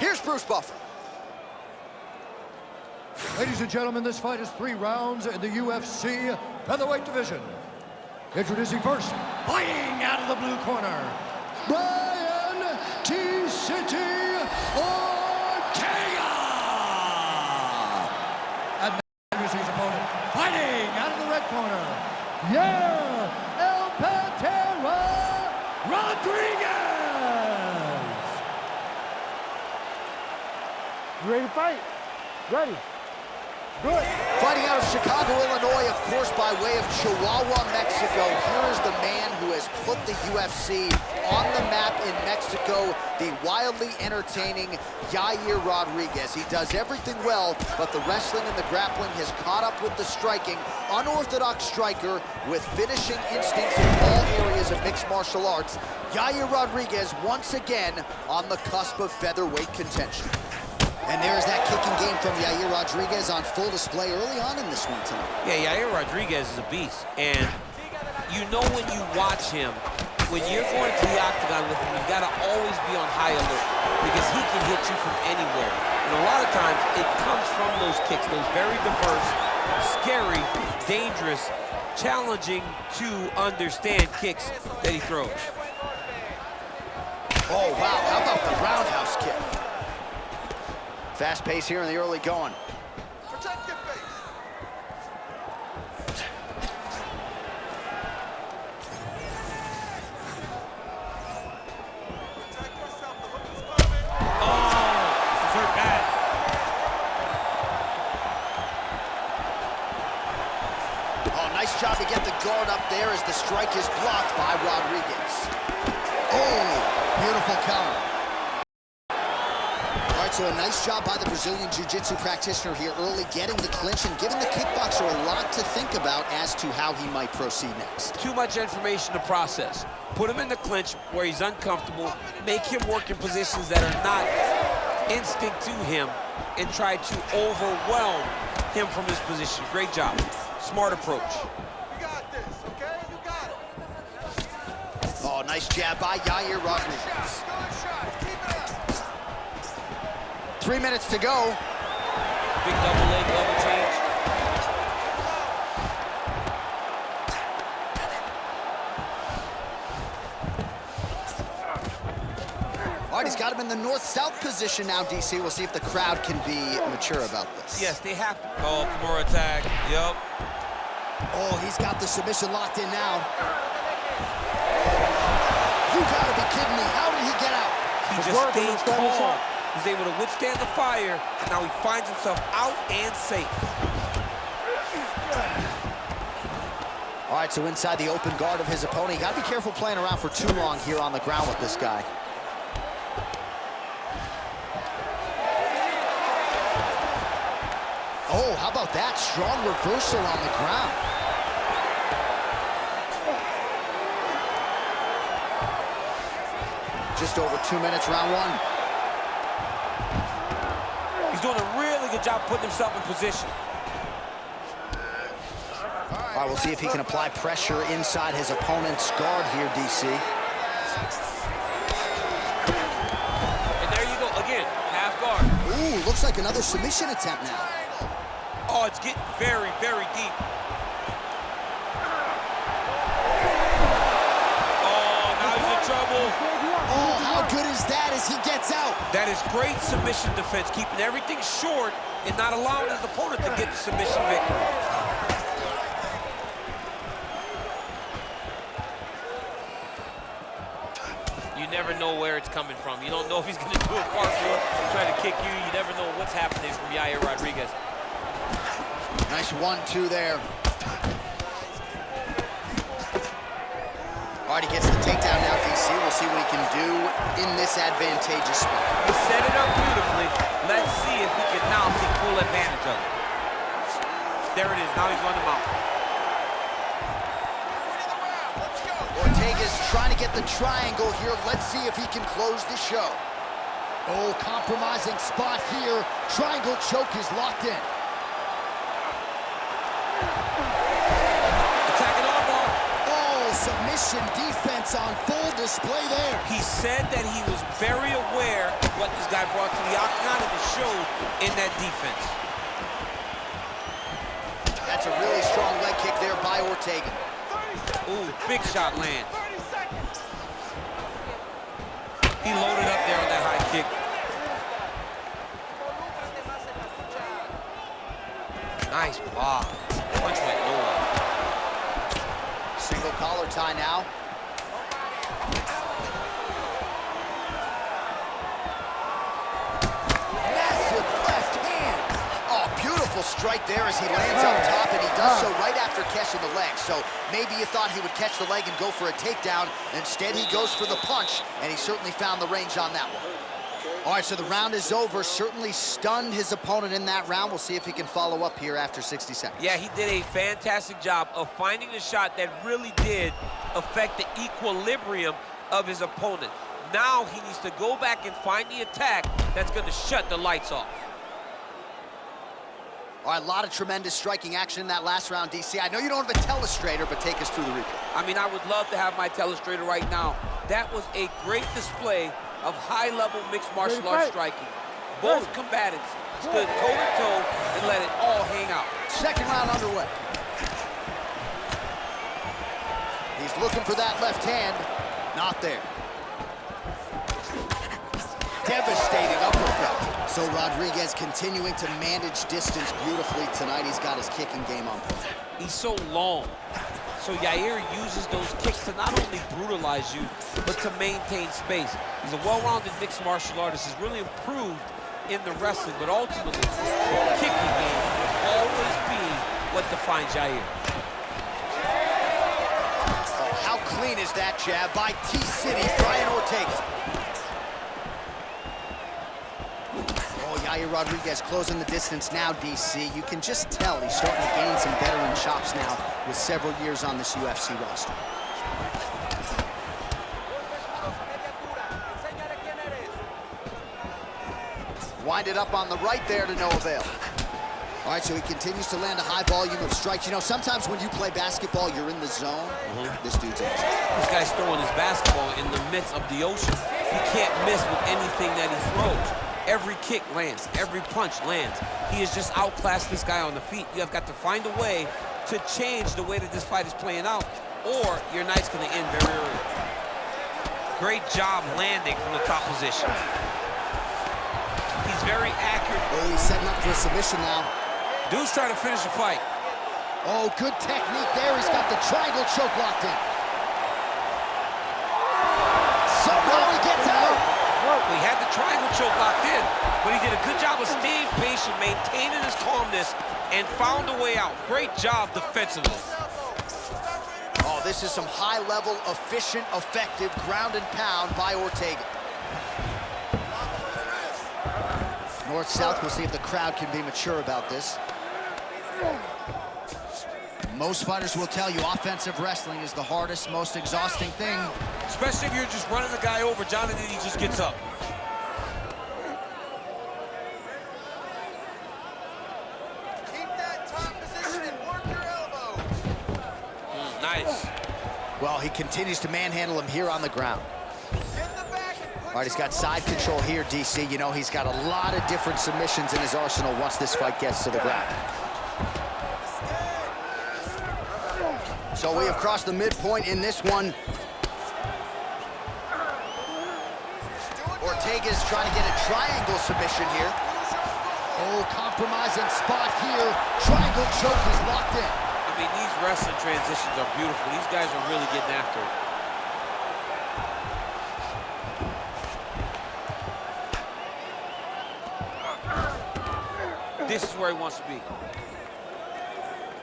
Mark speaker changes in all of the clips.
Speaker 1: Here's Bruce Buffer.
Speaker 2: Ladies and gentlemen, this fight is 3 rounds in the UFC featherweight division. Introducing first, fighting out of the blue corner, Brian T-City Ortega! And introducing his opponent, fighting out of the red corner, Yair El Patera Rodriguez!
Speaker 3: You ready to fight? Ready. Good.
Speaker 1: Fighting out of Chicago, Illinois, of course, by way of Chihuahua, Mexico. Here is the man who has put the UFC on the map in Mexico, the wildly entertaining Yair Rodriguez. He does everything well, but the wrestling and the grappling has caught up with the striking. Unorthodox striker with finishing instincts in all areas of mixed martial arts. Yair Rodriguez once again on the cusp of featherweight contention. And there's that kicking game from Yair Rodriguez on full display early on in this one tonight.
Speaker 4: Yeah, Yair Rodriguez is a beast. And you know when you watch him, when you're going to the octagon with him, you got to always be on high alert because he can hit you from anywhere. And a lot of times, it comes from those kicks, those very diverse, scary, dangerous, challenging to understand kicks that he throws.
Speaker 1: Oh, wow, how about the roundhouse kick? Fast pace here in the early going. Protect your face. Protect yourself. The hook is coming.
Speaker 4: Oh, this is hurt bad.
Speaker 1: Oh, nice job to get the guard up there as the strike is blocked by Rodriguez. Oh, beautiful counter. So a nice job by the Brazilian Jiu-Jitsu practitioner here early, getting the clinch and giving the kickboxer a lot to think about as to how he might proceed next.
Speaker 4: Too much information to process. Put him in the clinch where he's uncomfortable, make him work in positions that are not instinct to him, and try to overwhelm him from his position. Great job. Smart approach.
Speaker 1: You got this, okay? You got it. Oh, nice jab by Yair Rodriguez. 3 minutes to go.
Speaker 4: Big double leg, level change.
Speaker 1: All right, he's got him in the north-south position now, DC. We'll see if the crowd can be mature about this.
Speaker 4: Yes, they have to. Oh, Kimura attack. Yup.
Speaker 1: Oh, he's got the submission locked in now. You gotta be kidding me. How did he get out?
Speaker 4: He just stayed calm. He's able to withstand the fire, and now he finds himself out and safe.
Speaker 1: All right, so inside the open guard of his opponent. You gotta be careful playing around for too long here on the ground with this guy. Oh, how about that? Strong reversal on the ground. Just over 2 minutes, round one.
Speaker 4: He's doing a really good job putting himself in position.
Speaker 1: All right, we'll see if he can apply pressure inside his opponent's guard here, DC.
Speaker 4: And there you go, again, half guard.
Speaker 1: Ooh, looks like another submission attempt now.
Speaker 4: Oh, it's getting very, very deep. Oh, now he's in trouble.
Speaker 1: Oh, how good is that as he gets out?
Speaker 4: That is great submission defense, keeping everything short and not allowing his opponent to get the submission victory. You never know where it's coming from. You don't know if he's going to do a partial, try to kick you. You never know what's happening from Yair Rodriguez.
Speaker 1: Nice 1-2 there. All right, he gets the takedown now, DC. We'll see what he can do in this advantageous spot.
Speaker 4: He set it up beautifully. Let's see if he can now take full advantage of it. There it is. Now he's run him out.
Speaker 1: Ortega's trying to get the triangle here. Let's see if he can close the show. Oh, compromising spot here. Triangle choke is locked in.
Speaker 4: Attacking armbar.
Speaker 1: Oh, submission defense on full display there.
Speaker 4: He said that he was very aware what this guy brought to the octagon, and it showed in that defense.
Speaker 1: That's a really strong leg kick there by Ortega.
Speaker 4: Ooh, big shot lands. He loaded up there on that high kick. Nice block. Punch went nowhere.
Speaker 1: Single collar tie now. Massive left hand. Oh, beautiful strike there as he lands up top, and he does so right after catching the leg. So maybe you thought he would catch the leg and go for a takedown. Instead, he goes for the punch, and he certainly found the range on that one. All right, so the round is over. Certainly stunned his opponent in that round. We'll see if he can follow up here after 60 seconds.
Speaker 4: Yeah, he did a fantastic job of finding the shot that really did affect the equilibrium of his opponent. Now he needs to go back and find the attack that's going to shut the lights off.
Speaker 1: All right, a lot of tremendous striking action in that last round, DC. I know you don't have a telestrator, but take us through the replay.
Speaker 4: I mean, I would love to have my telestrator right now. That was a great display of high-level mixed martial arts striking. Both combatants stood toe-to-toe and let it all hang out.
Speaker 1: Second round underway. He's looking for that left hand. Not there. Devastating uppercut. So Rodriguez continuing to manage distance beautifully tonight. He's got his kicking game on point.
Speaker 4: He's so long. So Yair uses those kicks to not only brutalize you, but to maintain space. He's a well-rounded mixed martial artist. He's really improved in the wrestling, but ultimately, the kicking game will always be what defines Yair.
Speaker 1: Oh, how clean is that jab by T-City's Brian Ortega? Yair Rodriguez closing the distance now, DC. You can just tell he's starting to gain some veteran chops now with several years on this UFC roster. Winded up on the right there to no avail. All right, so he continues to land a high volume of strikes. You know, sometimes when you play basketball, you're in the zone. This dude's in.
Speaker 4: This guy's throwing his basketball in the midst of the ocean. He can't miss with anything that he throws. Every kick lands, every punch lands. He has just outclassed this guy on the feet. You have got to find a way to change the way that this fight is playing out, or your night's going to end very early. Great job landing from the top position. He's very accurate.
Speaker 1: Oh, he's setting up for a submission now.
Speaker 4: Dude's trying to finish the fight.
Speaker 1: Oh, good technique there. He's got the triangle choke locked in. So now he gets out.
Speaker 4: He had the triangle choke locked in, but he did a good job of staying patient, maintaining his calmness, and found a way out. Great job defensively.
Speaker 1: Oh, this is some high-level, efficient, effective ground and pound by Ortega. North-south, we'll see if the crowd can be mature about this. Most fighters will tell you offensive wrestling is the hardest, most exhausting thing.
Speaker 4: Especially if you're just running the guy over, Jonathan, he just gets up.
Speaker 5: Keep that top position and work your elbows.
Speaker 4: Nice.
Speaker 1: Well, he continues to manhandle him here on the ground.
Speaker 5: Get the back and put
Speaker 1: All right, he's got side control here, DC. You know, he's got a lot of different submissions in his arsenal once this fight gets to the ground. So we have crossed the midpoint in this one. Ortega's trying to get a triangle submission here. Oh, compromising spot here. Triangle choke is locked in.
Speaker 4: I mean, these wrestling transitions are beautiful. These guys are really getting after it. This is where he wants to be.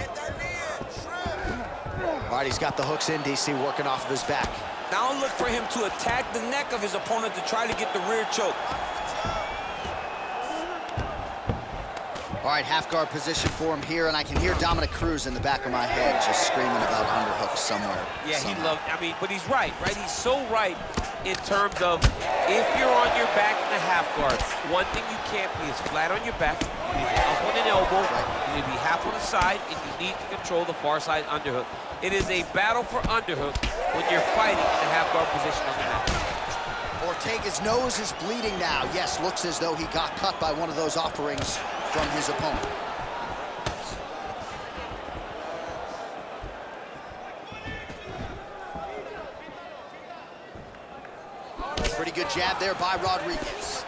Speaker 5: get that knee in. Shrimp.
Speaker 1: All right, he's got the hooks in, DC, working off of his back.
Speaker 4: Now look for him to attack the neck of his opponent to try to get the rear choke.
Speaker 1: All right, half guard position for him here, and I can hear Dominic Cruz in the back of my head just screaming about underhooks somewhere.
Speaker 4: Yeah, he loved, I mean, but he's right? He's so right in terms of if you're on your back in the half guard, one thing you can't be is flat on your back. You need to be up on an elbow, you need to be half on the side, and you need to control the far side underhook. It is a battle for underhook when you're fighting in the half guard position on the mat.
Speaker 1: Ortega's nose is bleeding now. Yes, looks as though he got cut by one of those offerings from his opponent. Pretty good jab there by Rodriguez.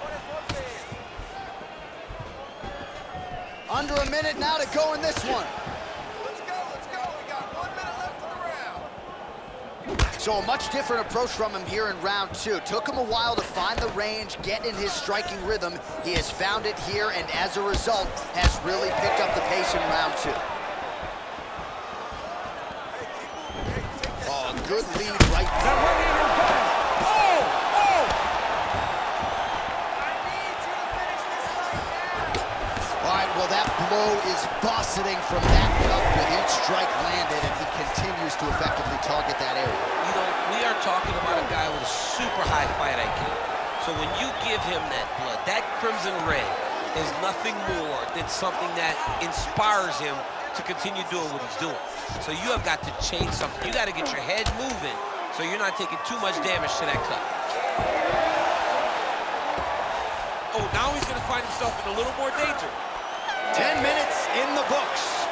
Speaker 1: Under a minute now to go in this one.
Speaker 5: Let's go, let's go. We got 1 minute left in the round.
Speaker 1: So a much different approach from him here in round 2. Took him a while to find the range, get in his striking rhythm. He has found it here, and as a result, has really picked up the pace in round 2. Oh, good lead right there. Well, that blow is buffeting from that cut with each strike landed, and he continues to effectively target that area.
Speaker 4: You know, we are talking about a guy with a super high fight IQ. So when you give him that blood, that crimson red is nothing more than something that inspires him to continue doing what he's doing. So you have got to change something. You got to get your head moving so you're not taking too much damage to that cut. Oh, now he's going to find himself in a little more danger.
Speaker 1: 10 minutes in the books.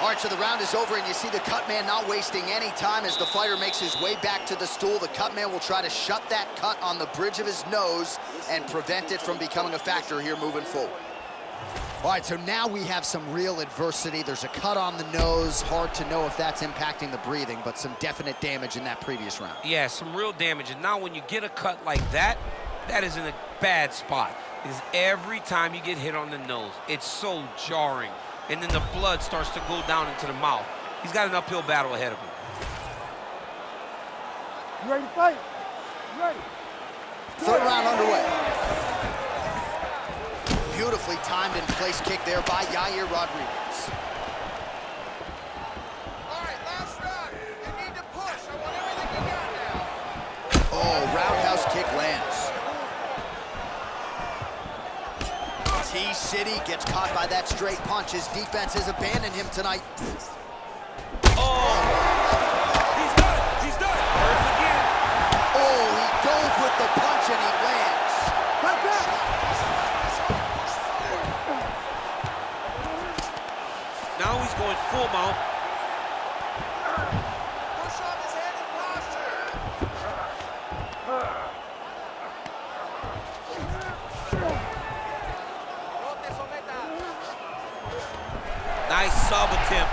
Speaker 1: All right, so the round is over, and you see the cut man not wasting any time as the fighter makes his way back to the stool. The cut man will try to shut that cut on the bridge of his nose and prevent it from becoming a factor here moving forward. All right, so now we have some real adversity. There's a cut on the nose. Hard to know if that's impacting the breathing, but some definite damage in that previous round.
Speaker 4: Yeah, some real damage. And now when you get a cut like that, that is in a bad spot. Because every time you get hit on the nose, it's so jarring. And then the blood starts to go down into the mouth. He's got an uphill battle ahead of him.
Speaker 3: You ready to fight? You ready?
Speaker 1: Third round underway. Beautifully timed and place kick there by Yair Rodriguez.
Speaker 5: All right, last round. You need to push. I want everything you got now.
Speaker 1: Oh, roundhouse kick lands. T-City gets caught by that straight punch. His defense has abandoned him tonight.
Speaker 4: Oh! He's done it! He's done it! Hurt again.
Speaker 1: Oh, he goes with the punch and he lands.
Speaker 3: Right back.
Speaker 4: Now he's going full mount.
Speaker 5: Push on his head and posture.
Speaker 4: Nice sub attempt.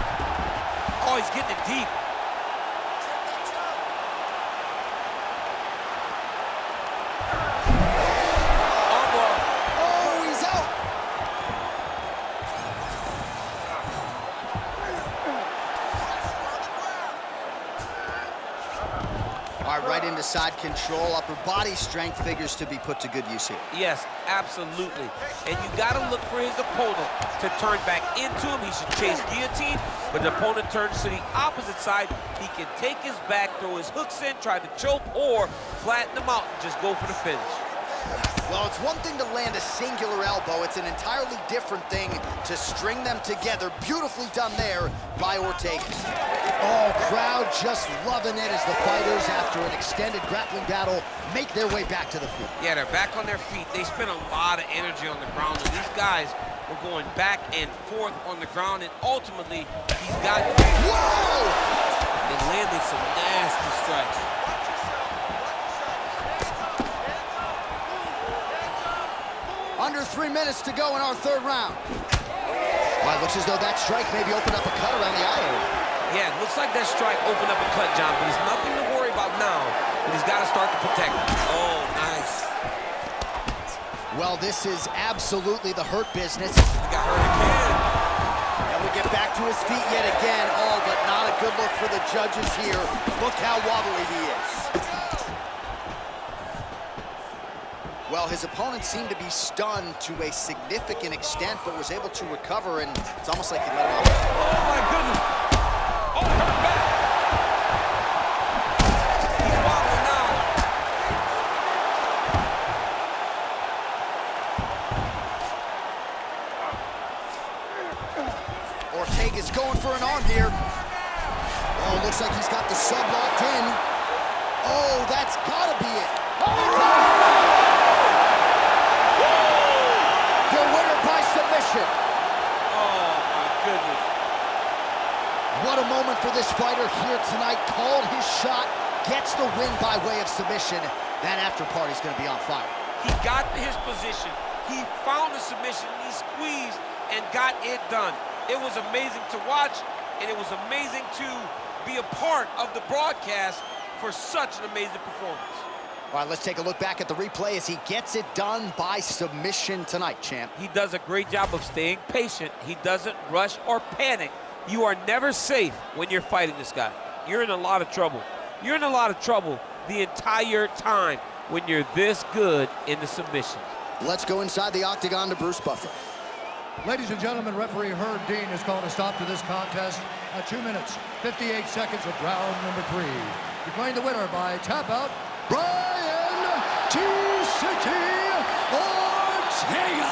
Speaker 4: Oh, he's getting it deep. Armbar.
Speaker 1: Oh, he's out. All right, right into side control. Upper body strength figures to be put to good use here.
Speaker 4: Yes, absolutely. And you got to look for his opponent to turn back into him. He should chase guillotine, but the opponent turns to the opposite side. He can take his back, throw his hooks in, try to choke, or flatten him out and just go for the finish.
Speaker 1: Well, it's one thing to land a singular elbow. It's an entirely different thing to string them together. Beautifully done there by Ortega. Oh, crowd just loving it as the fighters, after an extended grappling battle, make their way back to the feet.
Speaker 4: Yeah, they're back on their feet. They spent a lot of energy on the ground, and these guys were going back and forth on the ground, and ultimately, he's got...
Speaker 1: Whoa!
Speaker 4: They landed some nasty strikes.
Speaker 1: Under 3 minutes to go in our third round. Well, it looks as though that strike maybe opened up a cut around the eye area.
Speaker 4: Yeah, it looks like that strike opened up a cut, John, but there's nothing to worry about now, but he's got to start to protect it. Oh, nice.
Speaker 1: Well, this is absolutely the hurt business.
Speaker 4: He got hurt again.
Speaker 1: And we get back to his feet yet again. Oh, but not a good look for the judges here. Look how wobbly he is. Well, his opponent seemed to be stunned to a significant extent, but was able to recover, and it's almost like he let him off.
Speaker 4: Oh, my goodness. Oh, hurt back. He's wobbling now.
Speaker 1: Ortega's going for an arm here. Oh, looks like he's got the sub locked in. Oh, that's gotta be it. The winner by submission.
Speaker 4: Oh, my goodness.
Speaker 1: What a moment for this fighter here tonight. Called his shot, gets the win by way of submission. That after party's gonna be on fire.
Speaker 4: He got to his position. He found the submission, he squeezed and got it done. It was amazing to watch, and it was amazing to be a part of the broadcast for such an amazing performance.
Speaker 1: All right, let's take a look back at the replay as he gets it done by submission tonight, champ.
Speaker 4: He does a great job of staying patient. He doesn't rush or panic. You are never safe when you're fighting this guy. You're in a lot of trouble. You're in a lot of trouble the entire time when you're this good in the submission.
Speaker 1: Let's go inside the octagon to Bruce Buffer.
Speaker 2: Ladies and gentlemen, referee Herb Dean has called a stop to this contest at 2 minutes, 58 seconds of round number 3. Declaring the winner by tap out, Brian T-City Ortega!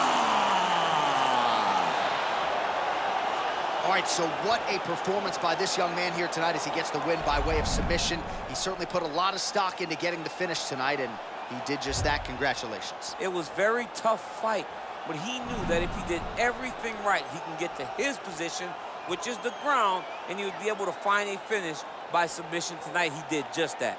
Speaker 1: All right, so what a performance by this young man here tonight as he gets the win by way of submission. He certainly put a lot of stock into getting the finish tonight, and he did just that. Congratulations.
Speaker 4: It was a very tough fight, but he knew that if he did everything right, he can get to his position, which is the ground, and he would be able to find a finish by submission tonight. He did just that.